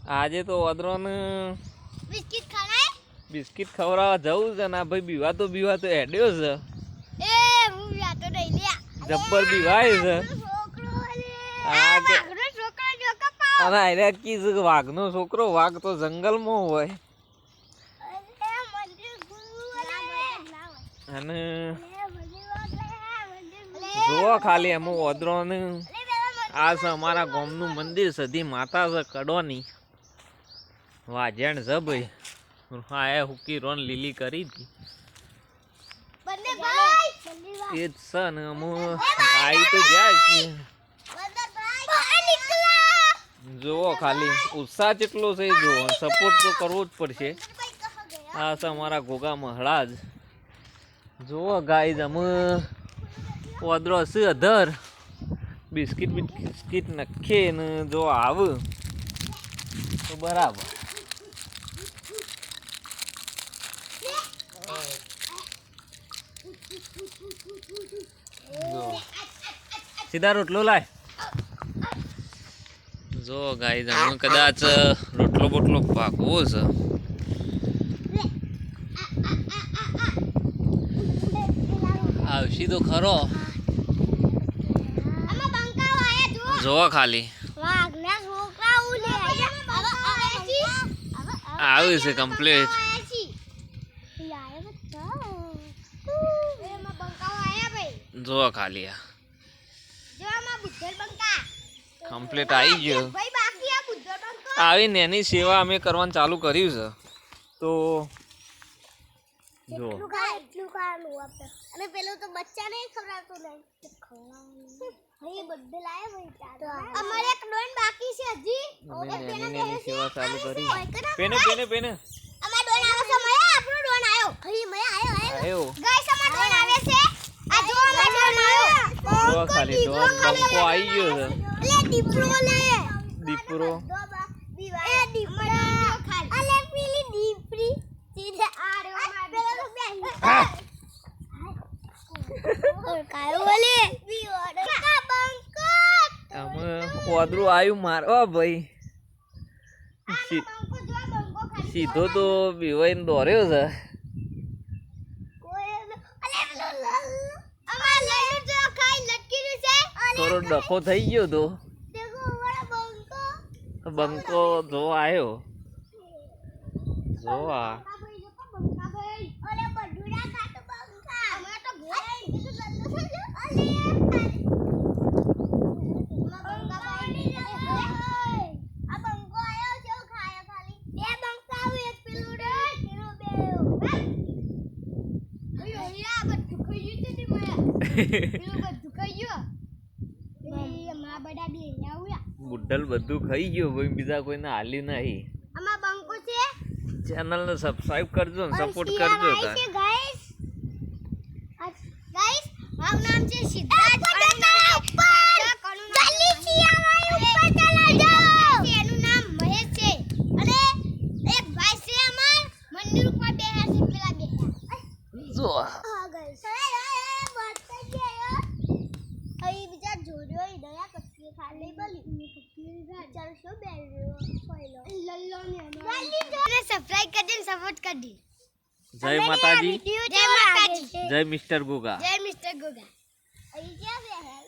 આજે તો ઓદરોને બિસ્કિટ ખાના બિસ્કિટ ખવડાવવા જવું છે ને ભાઈ બીવા તો હેડ્યો છે એ હું બીવા તો નહીં લ્યા જબ્બર બીવાય છે છોકરો આ કે છોકરો જો કપાવ અને આરે કી છે વાઘનો છોકરો વાઘ તો જંગલમાં હોય અને જો ખાલી એમ ઓદરોને આ છે અમારા ગામનું મંદિર સધી માતા છે કડોની વાજણ છે ભાઈ હા એ હુકી રોન લીલી કરી હતી બંને ભાઈ એ જ છે ને અમુ આવી તો જાય છે જુઓ ખાલી ઉત્સાહ કેટલો છે જુઓ સપોર્ટ તો કરવો જ પડશે આ છે અમારા ઘોઘા મહળા જ જુઓ ગાઈઝ અમે ઓદરો હશે અધર બિસ્કિટ નખે ને જો આવે તો બરાબર જો સીધા રોટલો લાય જો ગાઈઝ અમે કદાચ રોટલો બોટલો પાકવો છે આવશી તો ખરો જોવો ખાલી આવ્યું છે કમ્પ્લીટ જોવો ખાલી આ કમ્પ્લીટ આવી ગયો આવીને એની સેવા અમે કરવાનું ચાલુ કર્યું છે તો જો અને પેલો તો બચ્ચા નહીં ખવડાવતો નહીં બધે લાયા અમારે એક ડોન બાકી છે હજી એની સેવા ચાલુ કરી પેને અમાર ડોન આવે છે મયા આપણો ડોન આવ્યો હઈ મયા આયો ગાઈસ અમાર ડોન આવે છે આ જો અમાર ડોન આવ્યો જો ખાલી ડોન બંકો આવી ગયો છે લે દીપરો દીપરો એ દીપરો અલે પેલી દીપરી સીધા આ રે પેલો તો બેહી કાયો બોલે બીવાડો કા બંકો અમે ઓદરું આવ્યું મારવા ભાઈ સીધો તો બીવાઈને દોર્યો છે થોડો ડખો થઈ ગયો તો બંકો જો આવ્યો જો આ બુડ્ઢલ બધું ખાઈ ગયો ભાઈ બીજા કોઈને હાલ્યું નહીં ચેનલ ને સબસ્ક્રાઇબ કરજો ને સપોર્ટ કરજો ગાઈસ મારું નામ છે સિદ્ધાર્થ એનું નામ મહેશ છે અને એક ભાઈ છે અમાર મંદિર ઉપર બેહ્યા છે પેલા બેહ્યા જો હા ગાઈસ અહીં બીજા જોડ્યો દયા કપી ખાલી બોલી ચાલ શું બેર્યો ફોઈલો લલ્લો ને સબસ્ક્રાઇબ કરજો ને સપોર્ટ કરજો જય માતાજી જય માતાજી જય મિસ્ટર ગોગા અહીં ક્યાં બેહ્યા